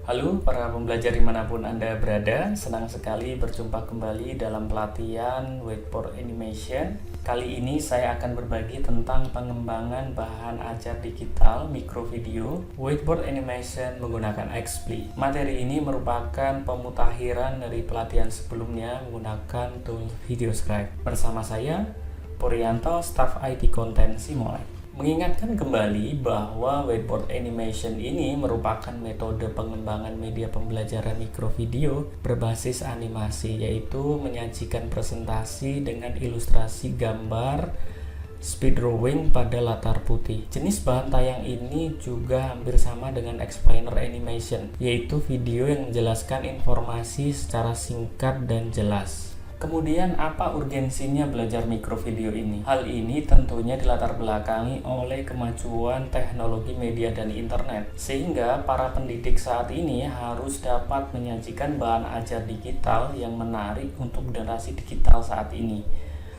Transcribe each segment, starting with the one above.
Halo para pembelajar dimanapun Anda berada, senang sekali berjumpa kembali dalam pelatihan Whiteboard Animation. Kali ini saya akan berbagi tentang pengembangan bahan ajar digital mikrovideo Whiteboard Animation menggunakan XSplit. Materi ini merupakan pemutakhiran dari pelatihan sebelumnya menggunakan tool VideoScribe. Bersama saya, Puryanto, Staff IT Content Simulate. Mengingatkan kembali bahwa whiteboard animation ini merupakan metode pengembangan media pembelajaran mikrovideo berbasis animasi, yaitu menyajikan presentasi dengan ilustrasi gambar speed drawing pada latar putih. Jenis bahan tayang ini juga hampir sama dengan explainer animation, yaitu video yang menjelaskan informasi secara singkat dan jelas. Kemudian apa urgensinya belajar mikrovideo ini? Hal ini tentunya dilatar belakangi oleh kemajuan teknologi media dan internet, sehingga para pendidik saat ini harus dapat menyajikan bahan ajar digital yang menarik untuk generasi digital saat ini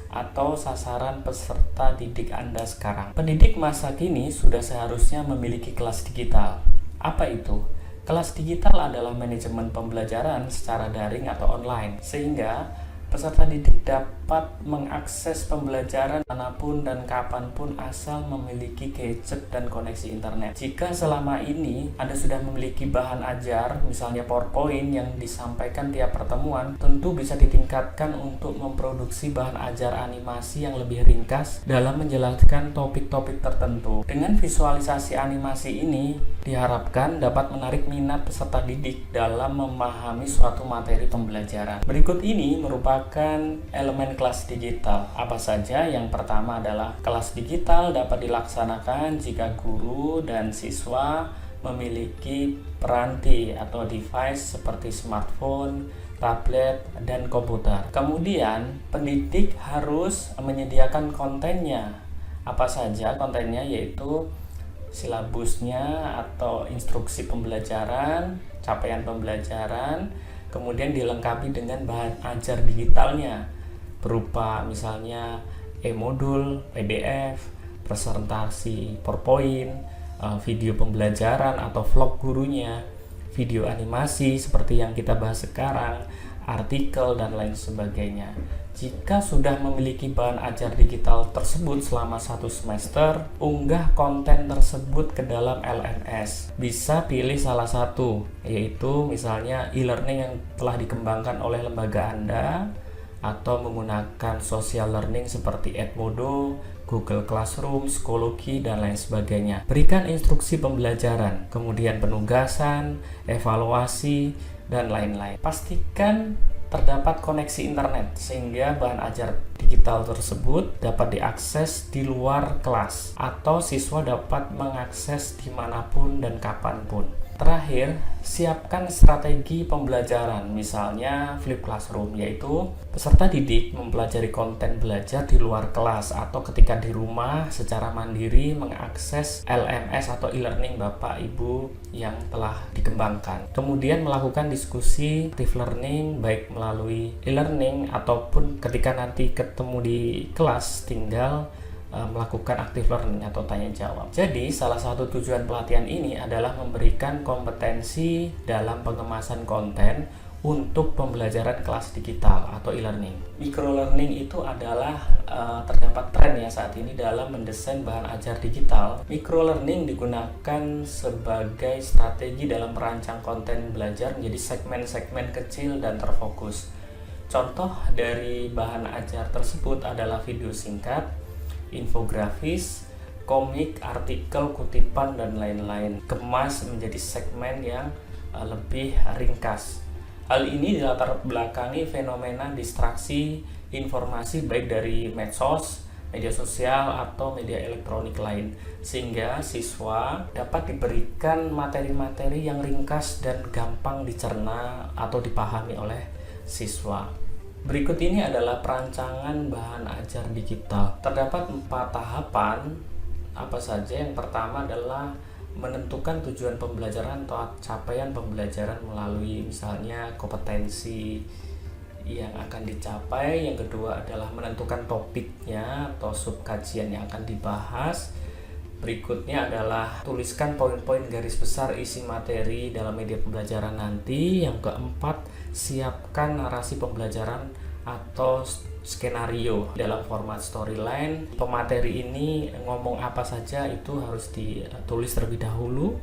atau sasaran peserta didik Anda sekarang. Pendidik masa kini sudah seharusnya memiliki kelas digital. Apa itu? Kelas digital adalah manajemen pembelajaran secara daring atau online, sehingga peserta didik dapat mengakses pembelajaran manapun dan kapanpun asal memiliki gadget dan koneksi internet. Jika selama ini Anda sudah memiliki bahan ajar, misalnya PowerPoint yang disampaikan tiap pertemuan, tentu bisa ditingkatkan untuk memproduksi bahan ajar animasi yang lebih ringkas dalam menjelaskan topik-topik tertentu. Dengan visualisasi animasi ini, diharapkan dapat menarik minat peserta didik dalam memahami suatu materi pembelajaran. Berikut ini merupakan elemen kelas digital. Apa saja? Yang pertama adalah kelas digital dapat dilaksanakan jika guru dan siswa memiliki peranti atau device seperti smartphone, tablet, dan komputer. Kemudian, pendidik harus menyediakan kontennya. Apa saja kontennya? Yaitu silabusnya atau instruksi pembelajaran, capaian pembelajaran, kemudian dilengkapi dengan bahan ajar digitalnya berupa misalnya e-modul, PDF, presentasi PowerPoint, video pembelajaran atau vlog gurunya, video animasi seperti yang kita bahas sekarang, artikel, dan lain sebagainya. Jika sudah memiliki bahan ajar digital tersebut selama 1 semester, unggah konten tersebut ke dalam LMS. Bisa pilih salah satu, yaitu misalnya e-learning yang telah dikembangkan oleh lembaga Anda, atau menggunakan social learning seperti Edmodo, Google Classroom, Schoology, dan lain sebagainya. Berikan instruksi pembelajaran, kemudian penugasan, evaluasi, dan lain-lain. Pastikan terdapat koneksi internet sehingga bahan ajar digital tersebut dapat diakses di luar kelas atau siswa dapat mengakses dimanapun dan kapanpun. Terakhir, siapkan strategi pembelajaran, misalnya flip classroom, yaitu peserta didik mempelajari konten belajar di luar kelas atau ketika di rumah secara mandiri mengakses LMS atau e-learning Bapak Ibu yang telah dikembangkan. Kemudian melakukan diskusi active learning baik melalui e-learning ataupun ketika nanti ketemu di kelas tinggal melakukan active learning atau tanya jawab. Jadi salah satu tujuan pelatihan ini adalah memberikan kompetensi dalam pengemasan konten untuk pembelajaran kelas digital atau e-learning. Microlearning itu adalah terdapat tren ya saat ini dalam mendesain bahan ajar digital. Microlearning digunakan sebagai strategi dalam merancang konten belajar menjadi segmen-segmen kecil dan terfokus. Contoh dari bahan ajar tersebut adalah video singkat, infografis, komik, artikel, kutipan, dan lain-lain. Kemas menjadi segmen yang lebih ringkas. Hal ini dilatar belakangi fenomena distraksi informasi baik dari medsos, media sosial, atau media elektronik lain, sehingga siswa dapat diberikan materi-materi yang ringkas dan gampang dicerna atau dipahami oleh siswa. Berikut ini adalah perancangan bahan ajar digital. Terdapat 4 tahapan. Apa saja? Yang pertama adalah menentukan tujuan pembelajaran atau capaian pembelajaran melalui misalnya kompetensi yang akan dicapai. Yang kedua adalah menentukan topiknya atau subkajian yang akan dibahas. Berikutnya adalah tuliskan poin-poin garis besar isi materi dalam media pembelajaran nanti. Yang keempat, siapkan narasi pembelajaran atau skenario dalam format storyline. Pemateri ini ngomong apa saja itu harus ditulis terlebih dahulu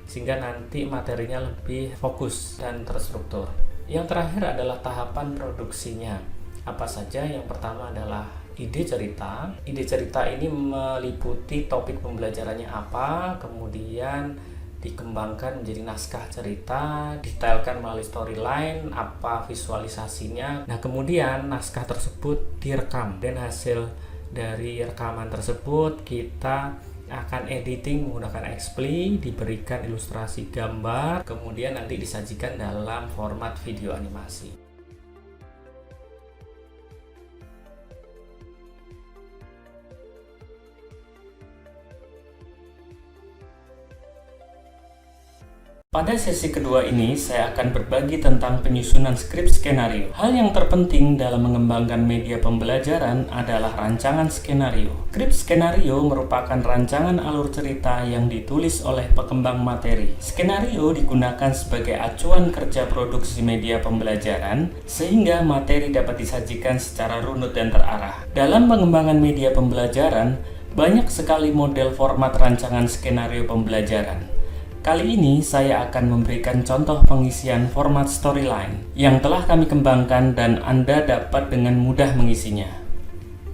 sehingga nanti materinya lebih fokus dan terstruktur. Yang terakhir adalah tahapan produksinya. Apa saja? Yang pertama adalah ide cerita. Ide cerita ini meliputi topik pembelajarannya apa, kemudian dikembangkan menjadi naskah cerita, detailkan melalui storyline, apa visualisasinya. Nah, kemudian naskah tersebut direkam dan hasil dari rekaman tersebut kita akan editing menggunakan XPLY, diberikan ilustrasi gambar, kemudian nanti disajikan dalam format video animasi. Pada sesi kedua ini, saya akan berbagi tentang penyusunan skrip skenario. Hal yang terpenting dalam mengembangkan media pembelajaran adalah rancangan skenario. Skrip skenario merupakan rancangan alur cerita yang ditulis oleh pengembang materi. Skenario digunakan sebagai acuan kerja produksi media pembelajaran, sehingga materi dapat disajikan secara runut dan terarah. Dalam pengembangan media pembelajaran, banyak sekali model format rancangan skenario pembelajaran. Kali ini saya akan memberikan contoh pengisian format storyline yang telah kami kembangkan dan Anda dapat dengan mudah mengisinya.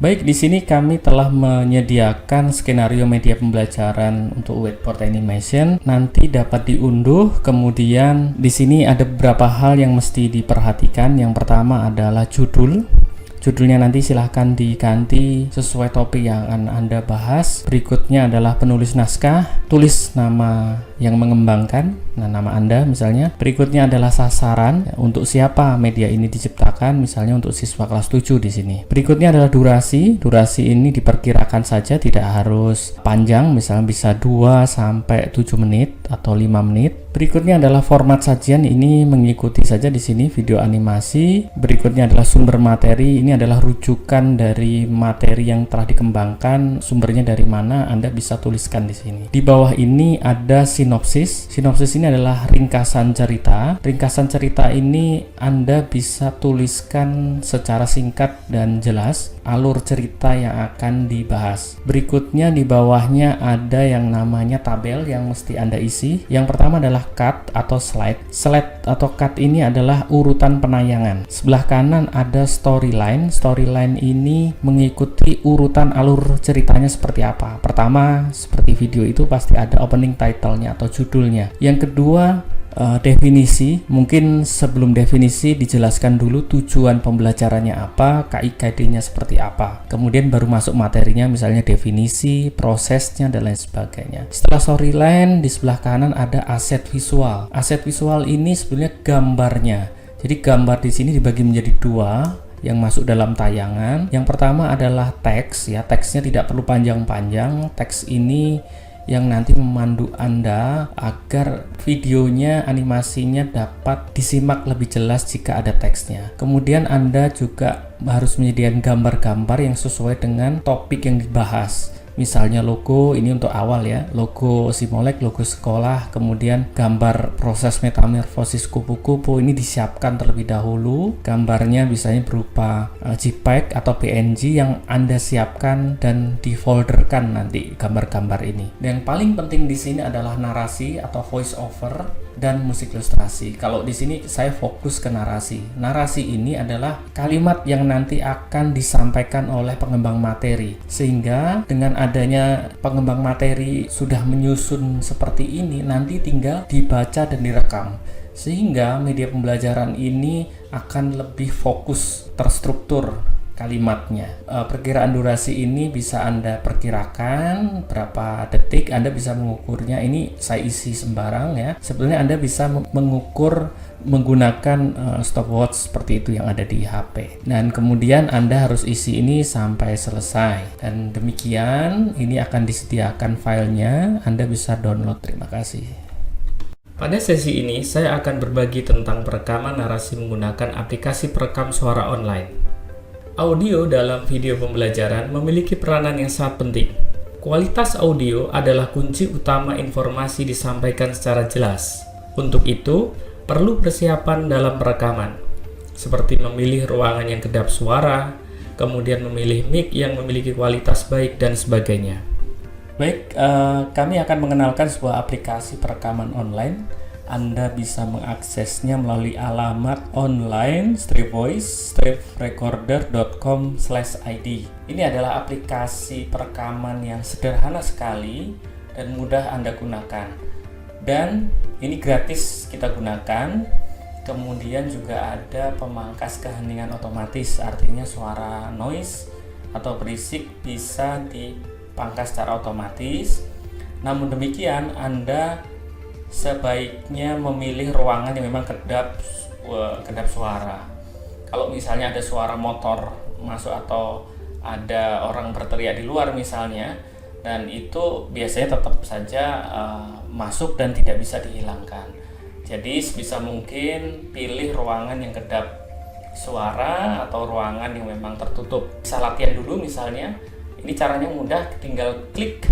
Baik, di sini kami telah menyediakan skenario media pembelajaran untuk whiteboard animation. Nanti dapat diunduh. Kemudian di sini ada beberapa hal yang mesti diperhatikan. Yang pertama adalah judul. Judulnya nanti silahkan diganti sesuai topik yang akan Anda bahas. Berikutnya adalah penulis naskah, tulis nama yang mengembangkan, nama Anda misalnya. Berikutnya adalah sasaran, untuk siapa media ini diciptakan, misalnya untuk siswa kelas 7 di sini. Berikutnya adalah durasi. Durasi ini diperkirakan saja, tidak harus panjang, misalnya bisa 2 sampai 7 menit atau 5 menit. Berikutnya adalah format sajian, ini mengikuti saja di sini video animasi. Berikutnya adalah sumber materi, ini adalah rujukan dari materi yang telah dikembangkan, sumbernya dari mana Anda bisa tuliskan di sini. Di bawah ini ada sinopsis. Sinopsis ini adalah ringkasan cerita. Ringkasan cerita ini Anda bisa tuliskan secara singkat dan jelas alur cerita yang akan dibahas. Berikutnya di bawahnya ada yang namanya tabel yang mesti Anda isi. Yang pertama adalah cut atau slide. Slide atau cut ini adalah urutan penayangan. Sebelah kanan ada storyline. Storyline ini mengikuti urutan alur ceritanya seperti apa. Pertama, seperti video itu pasti ada opening title-nya atau judulnya. Yang kedua, definisi. Mungkin sebelum definisi dijelaskan dulu tujuan pembelajarannya apa, KIKD-nya seperti apa. Kemudian baru masuk materinya, misalnya definisi, prosesnya, dan lain sebagainya. Setelah storyline, di sebelah kanan ada aset visual. Aset visual ini sebenarnya gambarnya. Jadi gambar di sini dibagi menjadi 2 yang masuk dalam tayangan. Yang pertama adalah teks, ya. Teksnya tidak perlu panjang-panjang. Teks ini yang nanti memandu Anda agar videonya, animasinya dapat disimak lebih jelas jika ada teksnya. Kemudian Anda juga harus menyediakan gambar-gambar yang sesuai dengan topik yang dibahas. Misalnya logo, ini untuk awal ya, logo Simolek, logo sekolah, kemudian gambar proses metamorfosis kupu-kupu ini disiapkan terlebih dahulu. Gambarnya biasanya berupa JPEG atau PNG yang Anda siapkan dan difolderkan nanti gambar-gambar ini. Dan yang paling penting di sini adalah narasi atau voice over dan musik ilustrasi. Kalau di sini saya fokus ke narasi. Narasi ini adalah kalimat yang nanti akan disampaikan oleh pengembang materi. Sehingga dengan adanya pengembang materi sudah menyusun seperti ini, nanti tinggal dibaca dan direkam. Sehingga media pembelajaran ini akan lebih fokus, terstruktur kalimatnya. Perkiraan durasi ini bisa Anda perkirakan berapa detik. Anda bisa mengukurnya. Ini saya isi sembarang ya. Sebenarnya Anda bisa mengukur menggunakan stopwatch seperti itu yang ada di HP. Dan kemudian Anda harus isi ini sampai selesai. Dan demikian, ini akan disediakan filenya. Anda bisa download. Terima kasih. Pada sesi ini, saya akan berbagi tentang perekaman narasi menggunakan aplikasi perekam suara online. Audio dalam video pembelajaran memiliki peranan yang sangat penting. Kualitas audio adalah kunci utama informasi disampaikan secara jelas. Untuk itu, perlu persiapan dalam perekaman, seperti memilih ruangan yang kedap suara, kemudian memilih mic yang memiliki kualitas baik, dan sebagainya. Baik, kami akan mengenalkan sebuah aplikasi perekaman online. Anda bisa mengaksesnya melalui alamat online stripvoice.striprecorder.com/id. Ini adalah aplikasi perekaman yang sederhana sekali dan mudah Anda gunakan. Dan ini gratis kita gunakan. Kemudian juga ada pemangkas keheningan otomatis, artinya suara noise atau berisik bisa dipangkas secara otomatis. Namun demikian, Anda sebaiknya memilih ruangan yang memang kedap suara. Kalau misalnya ada suara motor masuk atau ada orang berteriak di luar misalnya, dan itu biasanya tetap saja masuk dan tidak bisa dihilangkan. Jadi sebisa mungkin pilih ruangan yang kedap suara atau ruangan yang memang tertutup. Bisa latihan dulu misalnya. Ini caranya mudah, tinggal klik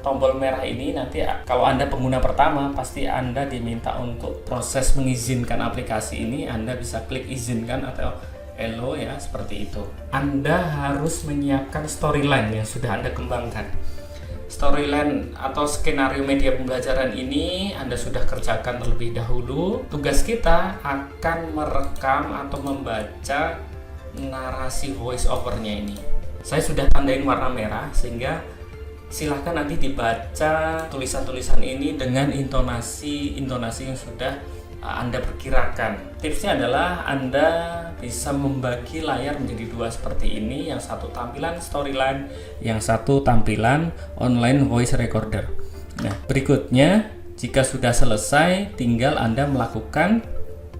tombol merah ini. Nanti kalau Anda pengguna pertama, pasti Anda diminta untuk proses mengizinkan aplikasi ini. Anda bisa klik izinkan atau allow ya, seperti itu. Anda harus menyiapkan storyline yang sudah Anda kembangkan. Storyline atau skenario media pembelajaran ini Anda sudah kerjakan terlebih dahulu. Tugas kita akan merekam atau membaca narasi voice over-nya ini. Saya sudah tandain warna merah sehingga silahkan nanti dibaca tulisan-tulisan ini dengan intonasi yang sudah Anda perkirakan. Tipsnya adalah Anda bisa membagi layar menjadi dua seperti ini, yang satu tampilan storyline, yang satu tampilan online voice recorder. Nah, berikutnya jika sudah selesai, tinggal Anda melakukan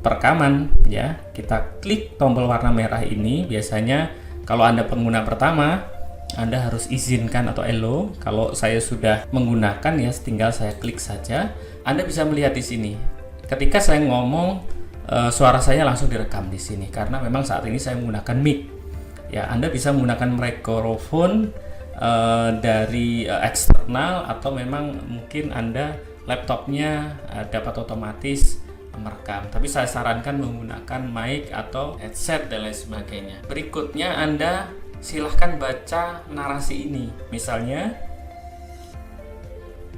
perekaman ya. Kita klik tombol warna merah ini. Biasanya kalau Anda pengguna pertama, Anda harus izinkan atau allow. Kalau saya sudah menggunakan ya, tinggal saya klik saja. Anda bisa melihat di sini. Ketika saya ngomong, suara saya langsung direkam di sini karena memang saat ini saya menggunakan mic. Ya, Anda bisa menggunakan mikrofon dari eksternal atau memang mungkin Anda laptopnya dapat otomatis merekam. Tapi saya sarankan menggunakan mic atau headset dan lain sebagainya. Berikutnya Anda silahkan baca narasi ini. Misalnya,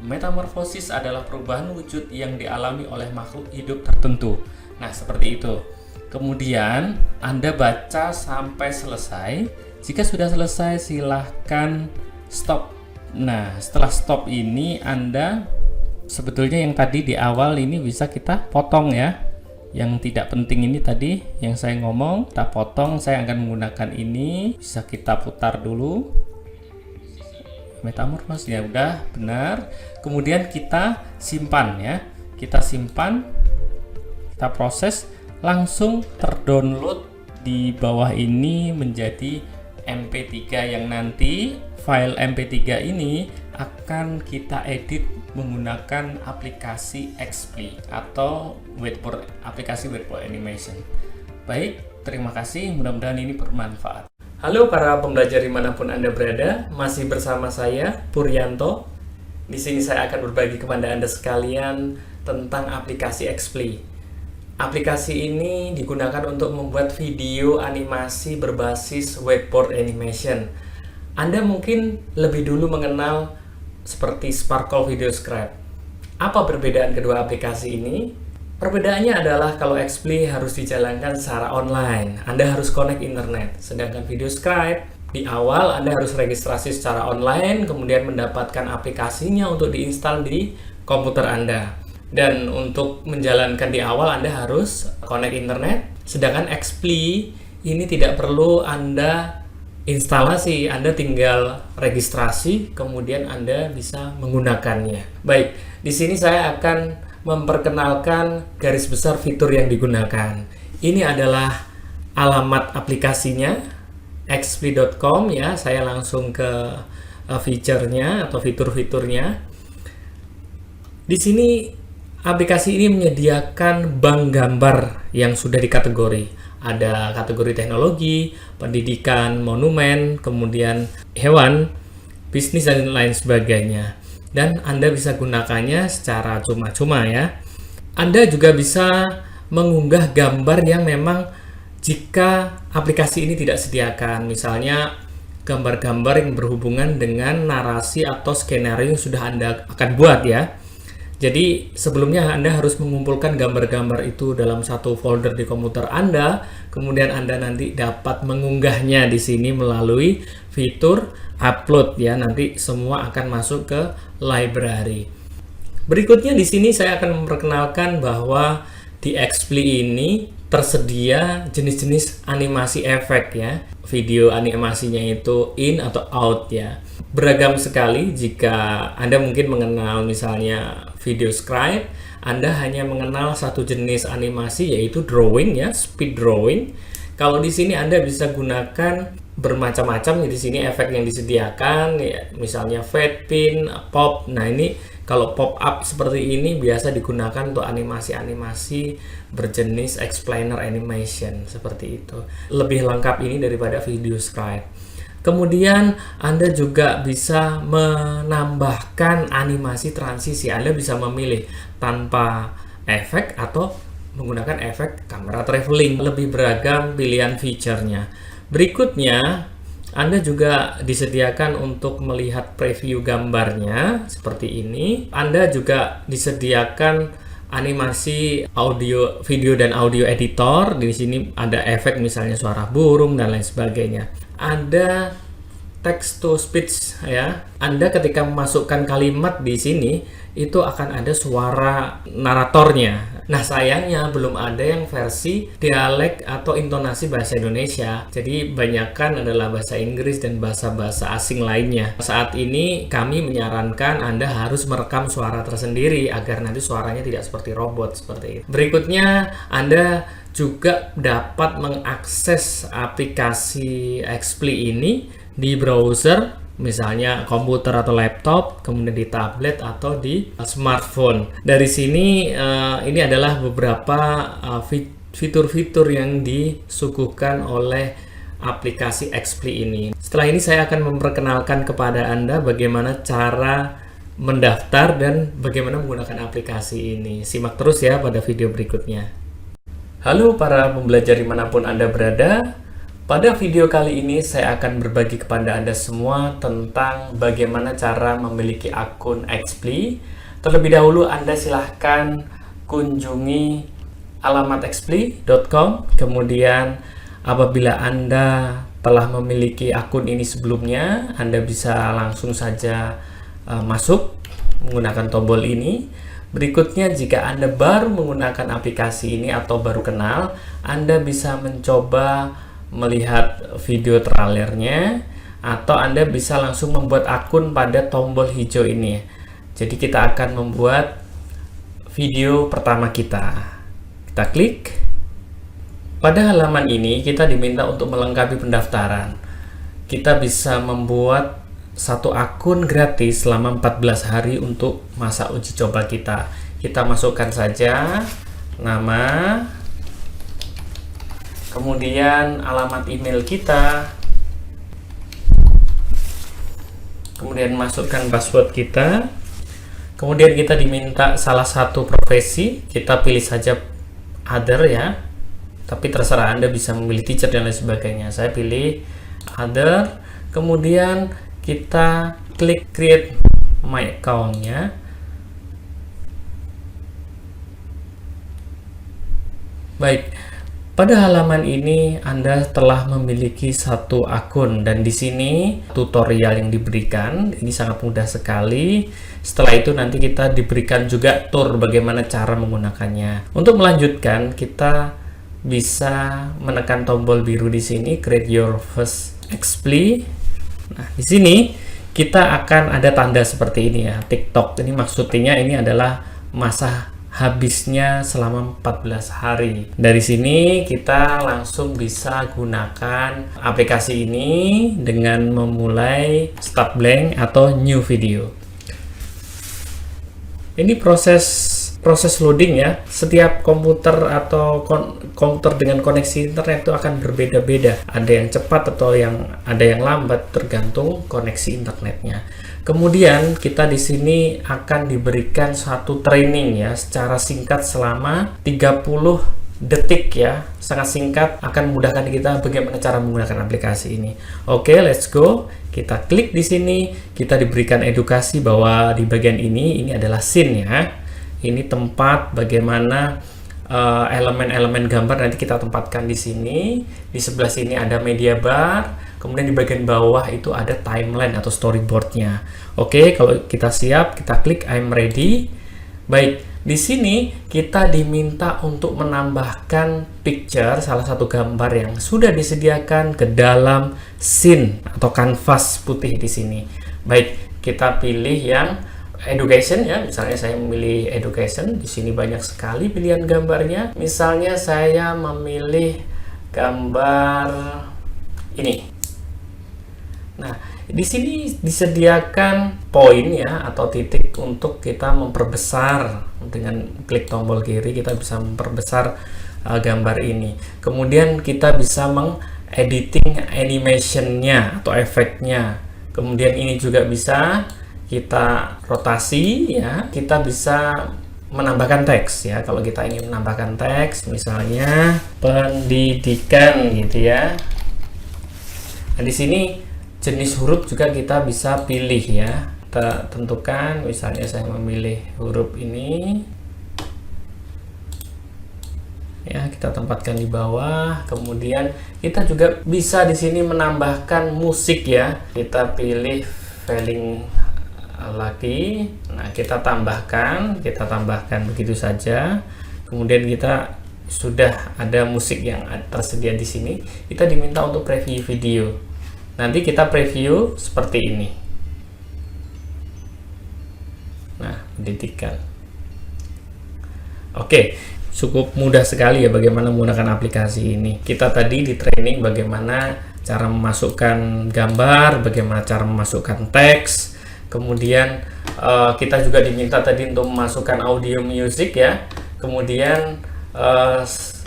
metamorfosis adalah perubahan wujud yang dialami oleh makhluk hidup tertentu. Nah, seperti itu. Kemudian Anda baca sampai selesai. Jika sudah selesai, silahkan stop. Nah, setelah stop ini Anda sebetulnya yang tadi di awal ini bisa kita potong ya. Yang tidak penting ini tadi yang saya ngomong, kita potong. Saya akan menggunakan ini. Bisa kita putar dulu. Metamorfosis ya udah benar. Kemudian kita simpan ya. Kita simpan, kita proses, langsung terdownload di bawah ini menjadi MP3 yang nanti file MP3 ini akan kita edit menggunakan aplikasi XPLY atau aplikasi Whiteboard Animation. Baik, terima kasih. Mudah-mudahan ini bermanfaat. Halo para pembelajar dimanapun Anda berada, masih bersama saya Puryanto. Di sini saya akan berbagi kepada Anda sekalian tentang aplikasi XPLY. Aplikasi ini digunakan untuk membuat video animasi berbasis Whiteboard Animation. Anda mungkin lebih dulu mengenal seperti Sparkle Video Scribe. Apa perbedaan kedua aplikasi ini? Perbedaannya adalah kalau XPLY harus dijalankan secara online, Anda harus connect internet. Sedangkan Video Scribe, di awal Anda harus registrasi secara online, kemudian mendapatkan aplikasinya untuk diinstal di komputer Anda. Dan untuk menjalankan di awal Anda harus connect internet. Sedangkan XPLY ini tidak perlu Anda instalasi, Anda tinggal registrasi, kemudian Anda bisa menggunakannya. Baik, di sini saya akan memperkenalkan garis besar fitur yang digunakan. Ini adalah alamat aplikasinya, xply.com ya. Saya langsung ke feature-nya atau fitur-fiturnya. Di sini aplikasi ini menyediakan bank gambar yang sudah dikategori. Ada kategori teknologi, pendidikan, monumen, kemudian hewan, bisnis dan lain sebagainya. Dan Anda bisa gunakannya secara cuma-cuma ya. Anda juga bisa mengunggah gambar yang memang jika aplikasi ini tidak sediakan, misalnya gambar-gambar yang berhubungan dengan narasi atau skenario yang sudah Anda akan buat ya. Jadi sebelumnya Anda harus mengumpulkan gambar-gambar itu dalam satu folder di komputer Anda, kemudian Anda nanti dapat mengunggahnya di sini melalui fitur upload ya. Nanti semua akan masuk ke library. Berikutnya di sini saya akan memperkenalkan bahwa di XPLY ini tersedia jenis-jenis animasi efek ya. Video animasinya itu in atau out ya. Beragam sekali. Jika Anda mungkin mengenal misalnya video scribe, Anda hanya mengenal satu jenis animasi yaitu drawing ya, speed drawing. Kalau di sini Anda bisa gunakan bermacam-macam. Di sini efek yang disediakan ya, misalnya fade, pin, pop. Nah, ini kalau pop up seperti ini biasa digunakan untuk animasi-animasi berjenis explainer animation seperti itu. Lebih lengkap ini daripada video scribe. Kemudian Anda juga bisa menambahkan animasi transisi. Anda bisa memilih tanpa efek atau menggunakan efek kamera traveling. Lebih beragam pilihan fiturnya. Berikutnya, Anda juga disediakan untuk melihat preview gambarnya seperti ini. Anda juga disediakan animasi audio, video dan audio editor. Di sini ada efek misalnya suara burung dan lain sebagainya. Ada text to speech ya. Anda ketika memasukkan kalimat di sini itu akan ada suara naratornya. Nah, sayangnya belum ada yang versi dialek atau intonasi bahasa Indonesia. Jadi banyakkan adalah bahasa Inggris dan bahasa-bahasa asing lainnya. Saat ini kami menyarankan Anda harus merekam suara tersendiri agar nanti suaranya tidak seperti robot seperti itu. Berikutnya, Anda juga dapat mengakses aplikasi XPLY ini di browser, misalnya komputer atau laptop, kemudian di tablet atau di smartphone. Dari sini ini adalah beberapa fitur-fitur yang disuguhkan oleh aplikasi XPLY ini. Setelah ini saya akan memperkenalkan kepada Anda bagaimana cara mendaftar dan bagaimana menggunakan aplikasi ini. Simak terus ya pada video berikutnya. Halo para pembelajar dimanapun Anda berada. Pada video kali ini saya akan berbagi kepada Anda semua tentang bagaimana cara memiliki akun XPLY. Terlebih dahulu Anda silahkan kunjungi alamat xply.com. Kemudian apabila Anda telah memiliki akun ini sebelumnya, Anda bisa langsung saja masuk menggunakan tombol ini. Berikutnya, jika Anda baru menggunakan aplikasi ini atau baru kenal, Anda bisa mencoba melihat video trailernya, atau Anda bisa langsung membuat akun pada tombol hijau ini. Jadi kita akan membuat video pertama kita. Kita klik. Pada halaman ini kita diminta untuk melengkapi pendaftaran. Kita bisa membuat satu akun gratis selama 14 hari untuk masa uji coba kita. Kita masukkan saja nama, kemudian alamat email kita, kemudian masukkan password kita, kemudian kita diminta salah satu profesi. Kita pilih saja other ya, tapi terserah Anda bisa memilih teacher dan lain sebagainya. Saya pilih other, kemudian kita klik create my account-nya. Baik, pada halaman ini Anda telah memiliki satu akun dan di sini tutorial yang diberikan ini sangat mudah sekali. Setelah itu nanti kita diberikan juga tour bagaimana cara menggunakannya. Untuk melanjutkan, kita bisa menekan tombol biru di sini create your first XPLY. Nah, di sini kita akan ada tanda seperti ini ya, TikTok. Ini maksudnya ini adalah masa habisnya selama 14 hari. Dari sini kita langsung bisa gunakan aplikasi ini dengan memulai start blank atau new video. Ini proses proses loading ya. Setiap komputer atau komputer dengan koneksi internet itu akan berbeda-beda. Ada yang cepat atau ada yang lambat tergantung koneksi internetnya. Kemudian kita di sini akan diberikan satu training ya secara singkat selama 30 detik ya, sangat singkat, akan memudahkan kita bagaimana cara menggunakan aplikasi ini. Oke, let's go. Kita klik di sini, kita diberikan edukasi bahwa di bagian ini adalah scene ya. Ini tempat bagaimana elemen-elemen gambar nanti kita tempatkan di sini. Di sebelah sini ada media bar, kemudian di bagian bawah itu ada timeline atau storyboardnya. Oke, kalau kita siap, kita klik I'm ready. Baik, di sini kita diminta untuk menambahkan picture, salah satu gambar yang sudah disediakan ke dalam scene atau kanvas putih di sini. Baik, kita pilih yang education ya. Misalnya saya memilih education. Di sini banyak sekali pilihan gambarnya. Misalnya saya memilih gambar ini. Nah, di sini disediakan poin ya atau titik untuk kita memperbesar. Dengan klik tombol kiri kita bisa memperbesar gambar ini. Kemudian kita bisa mengediting animationnya atau efeknya. Kemudian ini juga bisa kita rotasi ya. Kita bisa menambahkan teks ya. Kalau kita ingin menambahkan teks, misalnya pendidikan gitu ya. Nah, di sini jenis huruf juga kita bisa pilih ya. Kita tentukan, misalnya saya memilih huruf ini ya, kita tempatkan di bawah. Kemudian kita juga bisa di sini menambahkan musik ya. Kita pilih feeling lagi. Nah, kita tambahkan begitu saja. Kemudian kita sudah ada musik yang tersedia di sini. Kita diminta untuk preview video. Nanti kita preview seperti ini. Nah, pendidikan. Oke, cukup mudah sekali ya bagaimana menggunakan aplikasi ini. Kita tadi di training bagaimana cara memasukkan gambar, bagaimana cara memasukkan teks. Kemudian kita juga diminta tadi untuk memasukkan audio music ya. Kemudian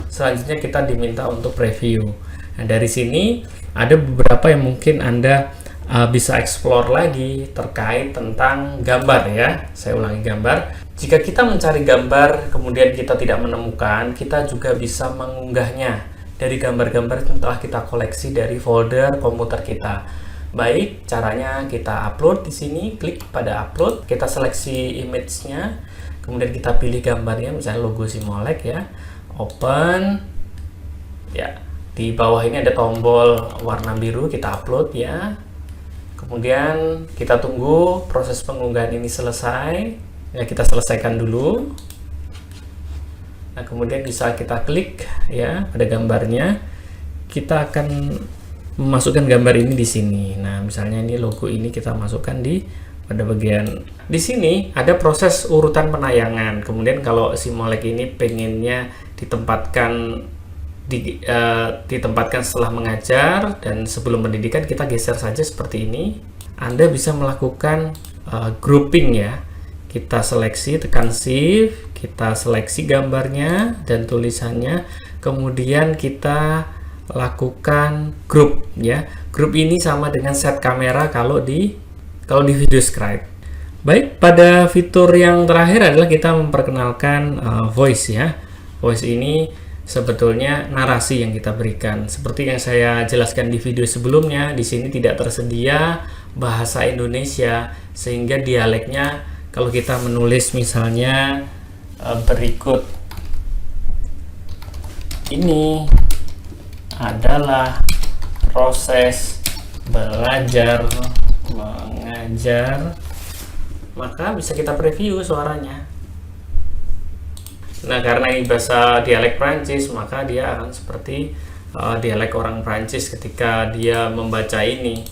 selanjutnya kita diminta untuk preview. Nah, dari sini ada beberapa yang mungkin Anda bisa explore lagi terkait tentang gambar ya. Saya ulangi, gambar. Jika kita mencari gambar kemudian kita tidak menemukan, kita juga bisa mengunggahnya dari gambar-gambar yang telah kita koleksi dari folder komputer kita. Baik, caranya kita upload di sini, klik pada upload, kita seleksi image-nya, kemudian kita pilih gambarnya, misalnya logo Simolek ya. Open. Ya, di bawah ini ada tombol warna biru, kita upload ya. Kemudian kita tunggu proses pengunggahan ini selesai ya, kita selesaikan dulu. Nah, kemudian bisa kita klik ya pada gambarnya. Kita akan memasukkan gambar ini di sini. Nah, misalnya ini logo ini kita masukkan pada bagian di sini ada proses urutan penayangan. Kemudian kalau Simolek ini pengennya ditempatkan setelah mengajar dan sebelum pendidikan, kita geser saja seperti ini. Anda bisa melakukan grouping ya. Kita seleksi, tekan shift, kita seleksi gambarnya dan tulisannya, kemudian kita lakukan group ya. Group ini sama dengan set kamera kalau di video scribe. Baik, pada fitur yang terakhir adalah kita memperkenalkan voice ya. Voice ini sebetulnya narasi yang kita berikan. Seperti yang saya jelaskan di video sebelumnya, di sini tidak tersedia bahasa Indonesia sehingga dialeknya kalau kita menulis misalnya berikut ini adalah proses belajar mengajar, maka bisa kita preview suaranya. Nah, karena ini bahasa dialek Prancis, maka dia akan seperti dialek orang Prancis ketika dia membaca ini.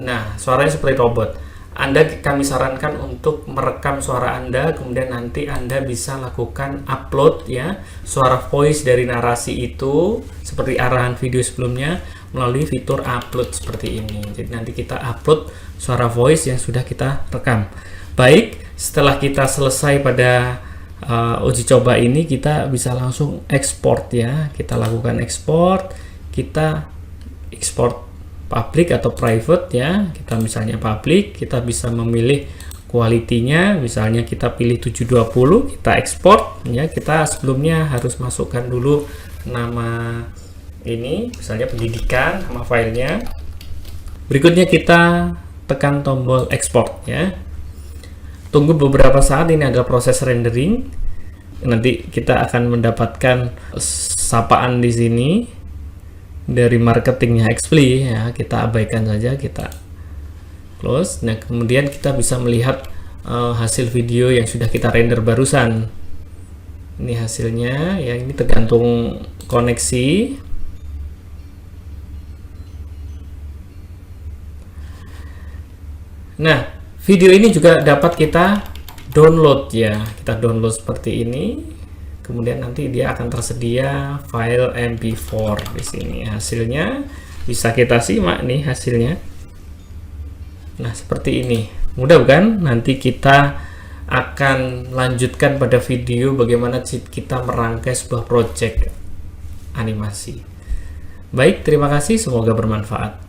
Nah, suaranya seperti robot. Kami sarankan untuk merekam suara Anda, kemudian nanti Anda bisa lakukan upload ya, suara voice dari narasi itu, seperti arahan video sebelumnya, melalui fitur upload seperti ini. Jadi nanti kita upload suara voice yang sudah kita rekam. Baik, setelah kita selesai pada uji coba ini kita bisa langsung ekspor ya. Kita lakukan ekspor, kita ekspor public atau private ya. Kita misalnya public, kita bisa memilih kualitinya, misalnya kita pilih 720, kita ekspor ya. Kita sebelumnya harus masukkan dulu nama ini, misalnya pendidikan, nama filenya. Berikutnya kita tekan tombol ekspor ya. Tunggu beberapa saat, ini adalah proses rendering. Nanti kita akan mendapatkan sapaan di sini dari marketingnya Xply ya. Kita abaikan saja, kita close. Nah, kemudian kita bisa melihat hasil video yang sudah kita render barusan. Ini hasilnya ya, ini tergantung koneksi. Nah, video ini juga dapat kita download ya. Kita download seperti ini. Kemudian nanti dia akan tersedia file MP4 di sini. Hasilnya bisa kita simak nih hasilnya. Nah, seperti ini. Mudah bukan? Nanti kita akan lanjutkan pada video bagaimana kita merangkai sebuah project animasi. Baik, terima kasih, semoga bermanfaat.